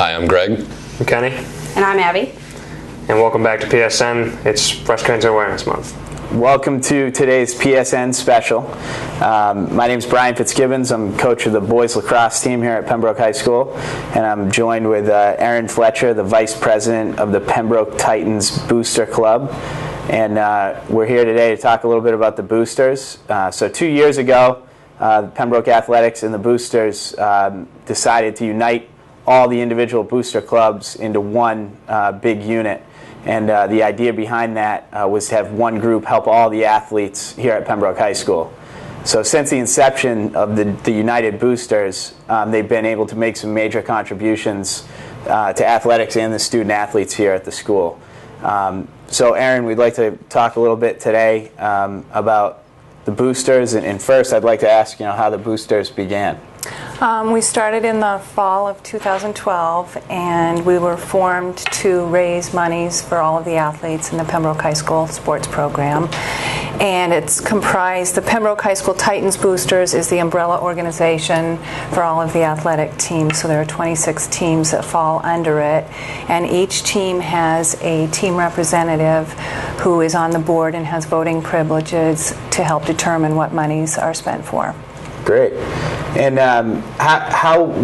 Hi, I'm Greg. I'm Kenny. And I'm Abby. And welcome back to PSN. It's Breast Cancer Awareness Month. Welcome to today's PSN special. My name is Brian Fitzgibbons. I'm coach of the boys lacrosse team here at Pembroke High School, and I'm joined with Erin Fletcher, the vice president of the Pembroke Titans Booster Club. And we're here today to talk a little bit about the boosters. So 2 years ago, Pembroke Athletics and the boosters decided to unite all the individual booster clubs into one big unit. And the idea behind that was to have one group help all the athletes here at Pembroke High School. So since the inception of the United Boosters, they've been able to make some major contributions to athletics and the student athletes here at the school. So Erin, we'd like to talk a little bit today about the boosters. And first, I'd like to ask, how the boosters began. We started in the fall of 2012, and we were formed to raise monies for all of the athletes in the Pembroke High School sports program. And it's comprised, the Pembroke High School Titans Boosters is the umbrella organization for all of the athletic teams. So there are 26 teams that fall under it. And each team has a team representative who is on the board and has voting privileges to help determine what monies are spent for. Great. And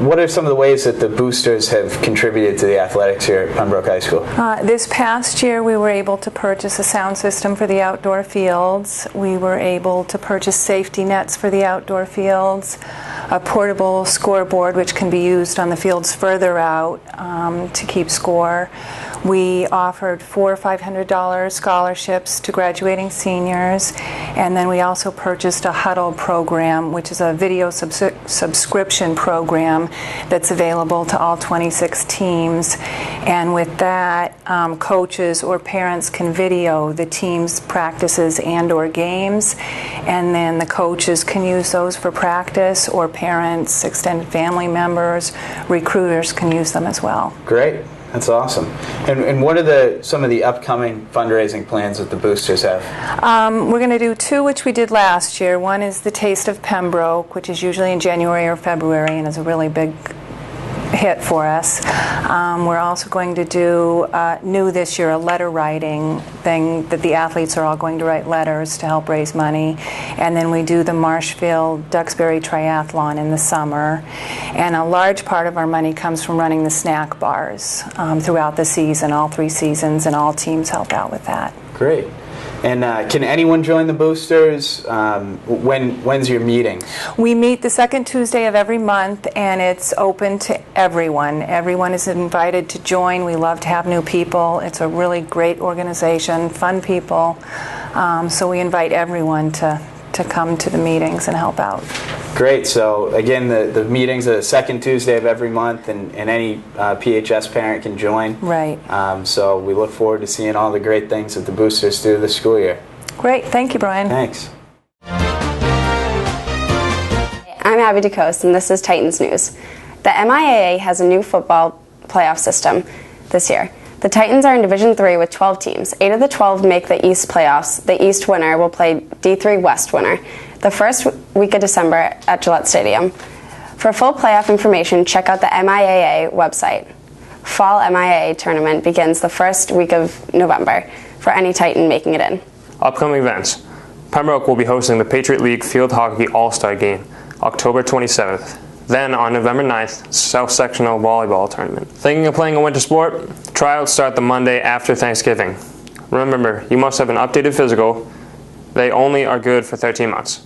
what are some of the ways that the boosters have contributed to the athletics here at Pembroke High School? This past year we were able to purchase a sound system for the outdoor fields. We were able to purchase safety nets for the outdoor fields, a portable scoreboard which can be used on the fields further out to keep score. We offered 4 $500 scholarships to graduating seniors, and then we also purchased a Huddle program, which is a video subscription program that's available to all 26 teams. And with that, coaches or parents can video the team's practices and or games, and then the coaches can use those for practice, or parents, extended family members, recruiters can use them as well. Great. That's awesome. And what are some of the upcoming fundraising plans that the boosters have? We're going to do 2 which we did last year. One is the Taste of Pembroke, which is usually in January or February and is a really big hit for us. We're also going to do new this year, a letter writing thing that the athletes are all going to write letters to help raise money. And then we do the Marshfield Duxbury Triathlon in the summer. And a large part of our money comes from running the snack bars throughout the season, all 3 seasons, and all teams help out with that. Great. And can anyone join the boosters? When's your meeting? We meet the second Tuesday of every month, and it's open to everyone. Everyone is invited to join. We love to have new people. It's a really great organization, fun people. So we invite everyone to come to the meetings and help out. Great. So again, the meetings are the second Tuesday of every month, and any PHS parent can join. Right. So we look forward to seeing all the great things that the boosters do this school year. Great. Thank you, Brian. Thanks. I'm Abby DeCoste, and this is Titans News. The MIAA has a new football playoff system this year. The Titans are in Division III with 12 teams. 8 of the 12 make the East playoffs. The East winner will play D3 West winner the first week of December at Gillette Stadium. For full playoff information, check out the MIAA website. Fall MIAA tournament begins the first week of November for any Titan making it in. Upcoming events. Pembroke will be hosting the Patriot League Field Hockey All-Star Game, October 27th. Then on November 9th, South Sectional Volleyball Tournament. Thinking of playing a winter sport? Tryouts start the Monday after Thanksgiving. Remember, you must have an updated physical. They only are good for 13 months.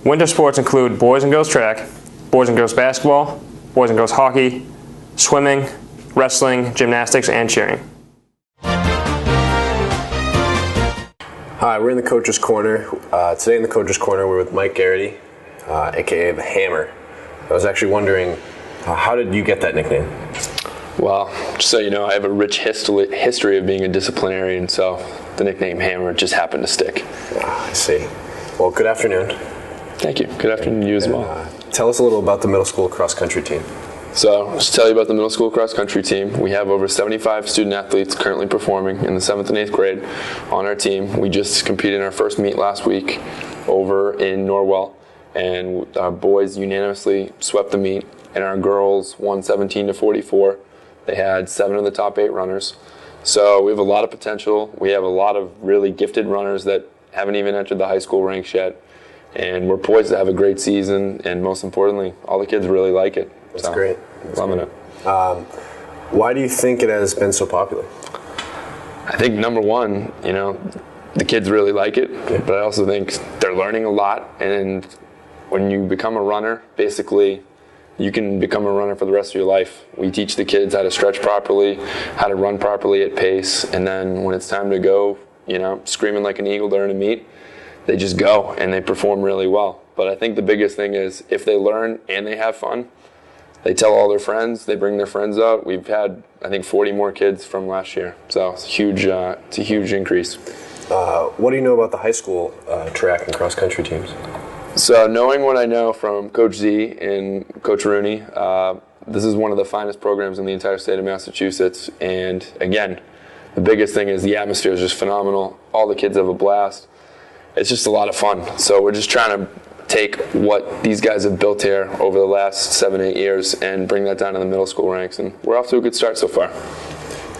Winter sports include boys and girls track, boys and girls basketball, boys and girls hockey, swimming, wrestling, gymnastics, and cheering. Hi, we're in the Coach's Corner. Today in the Coach's Corner, we're with Mike Gerrity, aka the Hammer. I was actually wondering, how did you get that nickname? Well, just so you know, I have a rich history of being a disciplinarian, so the nickname Hammer just happened to stick. I see. Well, good afternoon. Thank you. Good afternoon to you as well. Tell us a little about the middle school cross-country team. So, just to tell you about the middle school cross-country team, we have over 75 student athletes currently performing in the 7th and 8th grade on our team. We just competed in our first meet last week over in Norwell, and our boys unanimously swept the meet, and our girls won 17-44. They had 7 of the top 8 runners. So we have a lot of potential. We have a lot of really gifted runners that haven't even entered the high school ranks yet. And we're poised to have a great season, and most importantly, all the kids really like it. That's great. Loving it. Why do you think it has been so popular? I think number one, the kids really like it, but I also think they're learning a lot. And when you become a runner, basically, you can become a runner for the rest of your life. We teach the kids how to stretch properly, how to run properly at pace, and then when it's time to go, screaming like an eagle during a meet, they just go and they perform really well. But I think the biggest thing is if they learn and they have fun, they tell all their friends, they bring their friends out. We've had, I think, 40 more kids from last year, so it's a huge increase. What do you know about the high school track and cross country teams? So knowing what I know from Coach Z and Coach Rooney, this is one of the finest programs in the entire state of Massachusetts. And again, the biggest thing is the atmosphere is just phenomenal. All the kids have a blast. It's just a lot of fun. So we're just trying to take what these guys have built here over the last 7-8 years and bring that down to the middle school ranks. And we're off to a good start so far.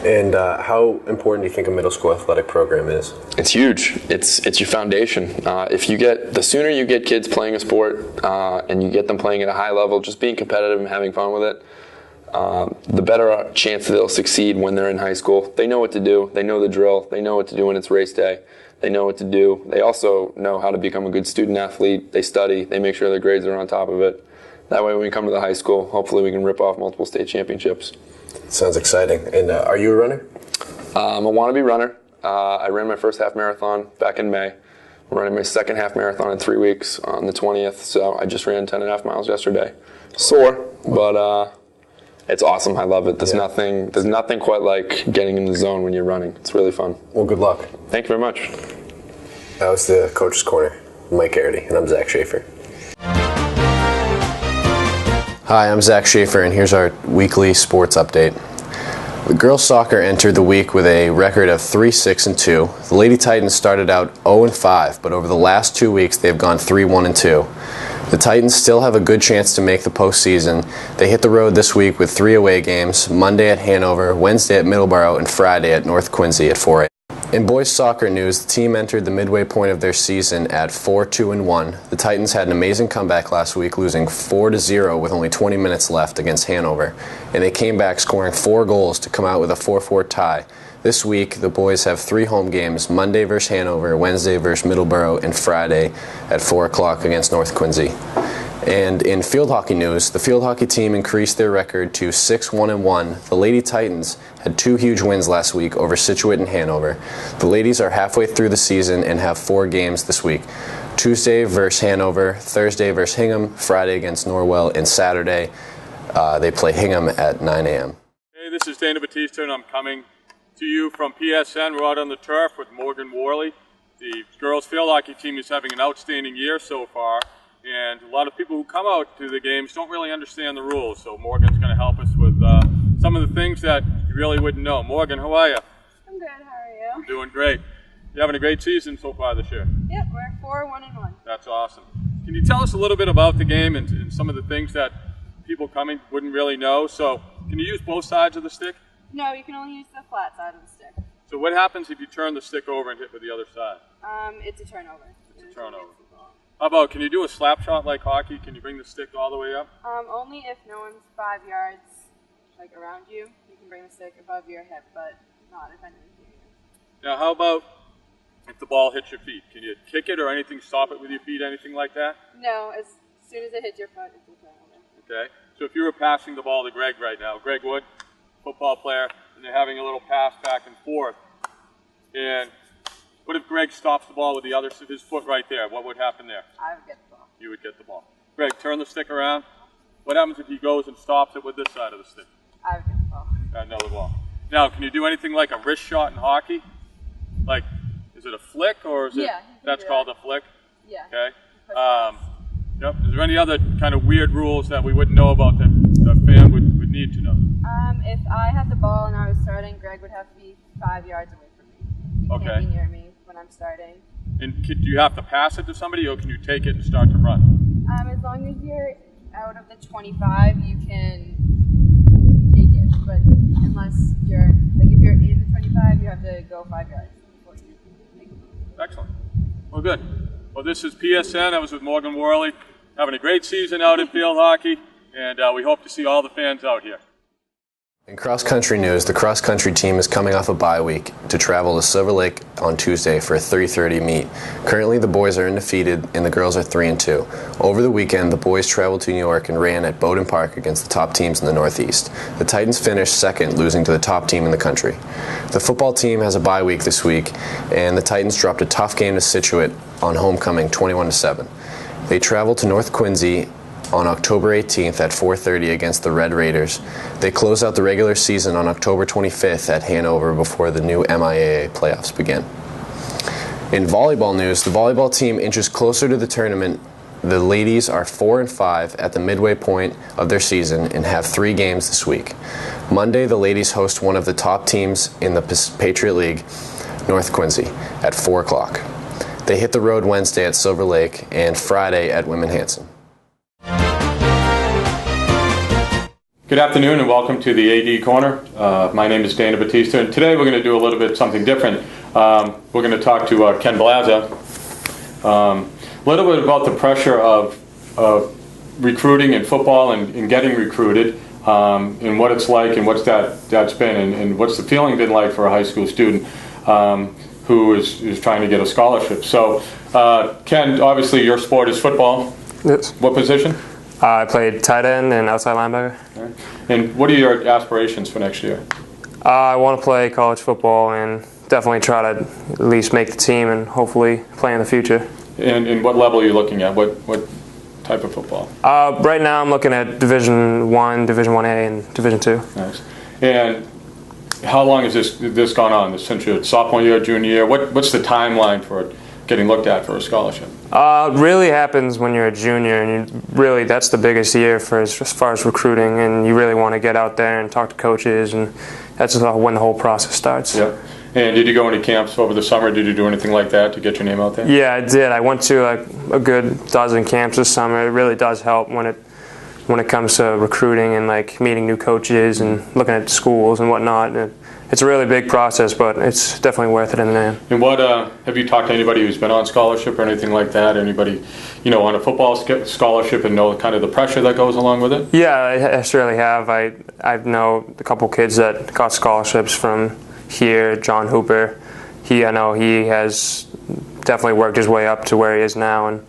And how important do you think a middle school athletic program is? It's huge. It's your foundation. The sooner you get kids playing a sport and you get them playing at a high level, just being competitive and having fun with it, the better chance they'll succeed when they're in high school. They know what to do. They know the drill. They know what to do when it's race day. They know what to do. They also know how to become a good student athlete. They study. They make sure their grades are on top of it. That way when we come to the high school, hopefully we can rip off multiple state championships. Sounds exciting. And are you a runner? I'm a wannabe runner. I ran my first half marathon back in May. I'm running my second half marathon in 3 weeks on the 20th, so I just ran 10.5 miles yesterday. Sore, but it's awesome. I love it. There's nothing quite like getting in the zone when you're running. It's really fun. Well, good luck. Thank you very much. That was the Coach's Corner. Mike Gerrity, and I'm Zach SCHAFER. Hi, I'm Zach SCHAFER, and here's our weekly sports update. The girls soccer entered the week with a record of 3-6-2. The Lady Titans started out 0-5, but over the last 2 weeks they've gone 3-1-2. The Titans still have a good chance to make the postseason. They hit the road this week with 3 away games: Monday at Hanover, Wednesday at Middleborough, and Friday at North Quincy at 4 a.m. In boys soccer news, the team entered the midway point of their season at 4-2-1. The Titans had an amazing comeback last week, losing 4-0 with only 20 minutes left against Hanover, and they came back scoring 4 goals to come out with a 4-4 tie. This week, the boys have 3 home games: Monday versus Hanover, Wednesday versus Middleborough, and Friday at 4 o'clock against North Quincy. And in field hockey news, the field hockey team increased their record to 6-1-1. The Lady Titans had 2 huge wins last week over Scituate and Hanover. The ladies are halfway through the season and have 4 games this week: Tuesday versus Hanover, Thursday versus Hingham, Friday against Norwell, and Saturday they play Hingham at 9 a.m. Hey, this is Dana Battista, and I'm coming to you from PSN. We're out on the turf with Morgan Worley. The girls field hockey team is having an outstanding year so far, and a lot of people who come out to the games don't really understand the rules, so Morgan's going to help us with some of the things that you really wouldn't know. Morgan, how are you? I'm good, how are you? I'm doing great. You're having a great season so far this year. Yep, we're 4-1-1. That's awesome. Can you tell us a little bit about the game and some of the things that people coming wouldn't really know? So, can you use both sides of the stick? No, you can only use the flat side of the stick. So what happens if you turn the stick over and hit with the other side? It's a turnover. It's a turnover. How about, can you do a slap shot like hockey? Can you bring the stick all the way up? Only if no one's 5 yards, like around you, you can bring the stick above your hip, but not if anyone's near you. Now, how about if the ball hits your feet? Can you kick it or anything, stop it with your feet, anything like that? No, as soon as it hits your foot, it's a turnover. Okay. So if you were passing the ball to Greg right now, Greg Wood, football player, and they're having a little pass back and forth, and what if Greg stops the ball with his foot right there? What would happen there? I would get the ball. You would get the ball. Greg, turn the stick around. What happens if he goes and stops it with this side of the stick? I would get the ball. Another ball. Now, can you do anything like a wrist shot in hockey? Like, is it a flick or is it? Yeah, that's called a flick? Yeah. Okay. Yep. Is there any other kind of weird rules that we wouldn't know about that a fan would need to know? If I had the ball and I was starting, Greg would have to be 5 yards away from me. He can't be near me when I'm starting. And do you have to pass it to somebody, or can you take it and start to run? As long as you're out of the 25, you can take it. but unless you're, like if you're in the 25, you have to go 5 yards before you make it. Excellent. Well, good. Well, this is PSN. I was with Morgan Worley, having a great season out in field hockey, and we hope to see all the fans out here. In cross-country news, the cross-country team is coming off a bye week to travel to Silver Lake on Tuesday for a 3:30 meet. Currently, the boys are undefeated and the girls are 3-2. Over the weekend, the boys traveled to New York and ran at Bowdoin Park against the top teams in the Northeast. The Titans finished second, losing to the top team in the country. The football team has a bye week this week, and the Titans dropped a tough game to Scituate on homecoming, 21-7. They traveled to North Quincy on October 18th at 4:30 against the Red Raiders. They close out the regular season on October 25th at Hanover before the new MIAA playoffs begin. In volleyball news, the volleyball team inches closer to the tournament. The ladies are 4-5 at the midway point of their season and have 3 games this week. Monday, the ladies host one of the top teams in the Patriot League, North Quincy, at 4 o'clock. They hit the road Wednesday at Silver Lake and Friday at Wyman-Hanson. Good afternoon and welcome to the AD Corner. My name is Dana Battista, and today we're going to do a little bit something different. We're going to talk to Ken Blaza a little bit about the pressure of recruiting in football and getting recruited, and what it's like and what's that's been, and what's the feeling been like for a high school student who is trying to get a scholarship. So, Ken, obviously your sport is football. Yes. What position? I played tight end and outside linebacker. Okay. And what are your aspirations for next year? I want to play college football and definitely try to at least make the team and hopefully play in the future. And what level are you looking at? What type of football? Right now I'm looking at Division I, Division 1A, and Division II. Nice. And how long has this gone on? Since your sophomore year, junior year? What's the timeline for it getting looked at for a scholarship? Really happens when you're a junior, and really that's the biggest year for as far as recruiting, and you really want to get out there and talk to coaches, and that's when the whole process starts. Yep. And did you go into camps over the summer? Did you do anything like that to get your name out there? Yeah, I did. I went to a good dozen camps this summer. It really does help when it comes to recruiting and like meeting new coaches and looking at schools and whatnot. It's a really big process, but it's definitely worth it in the end. And what have you talked to anybody who's been on scholarship or anything like that? Anybody, on a football scholarship and know kind of the pressure that goes along with it? Yeah, I surely have. I know a couple kids that got scholarships from here. John Hooper, I know he has definitely worked his way up to where he is now, and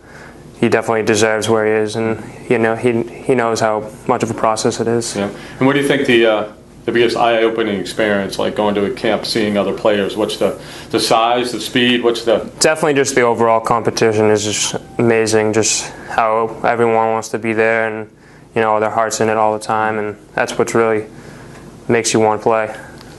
he definitely deserves where he is, and he knows how much of a process it is. Yeah. And what do you think the biggest eye-opening experience, like going to a camp, seeing other players? What's the size, the speed? Definitely just the overall competition is just amazing. Just how everyone wants to be there, and their heart's in it all the time, and that's what really makes you want to play.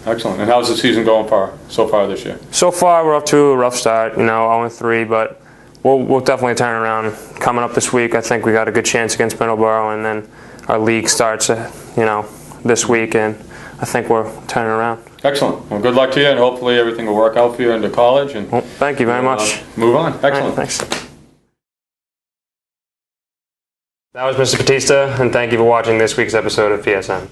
Excellent. And how's the season going so far this year? So far, we're off to a rough start. 0-3, but we'll definitely turn around. Coming up this week, I think we got a good chance against Middleborough, and then our league starts, this week, and I think we're turning around. Excellent. Well, good luck to you, and hopefully everything will work out for you into college. And thank you very much. Move on. Excellent. Right, thanks. That was Mr. Battista, and thank you for watching this week's episode of PSN.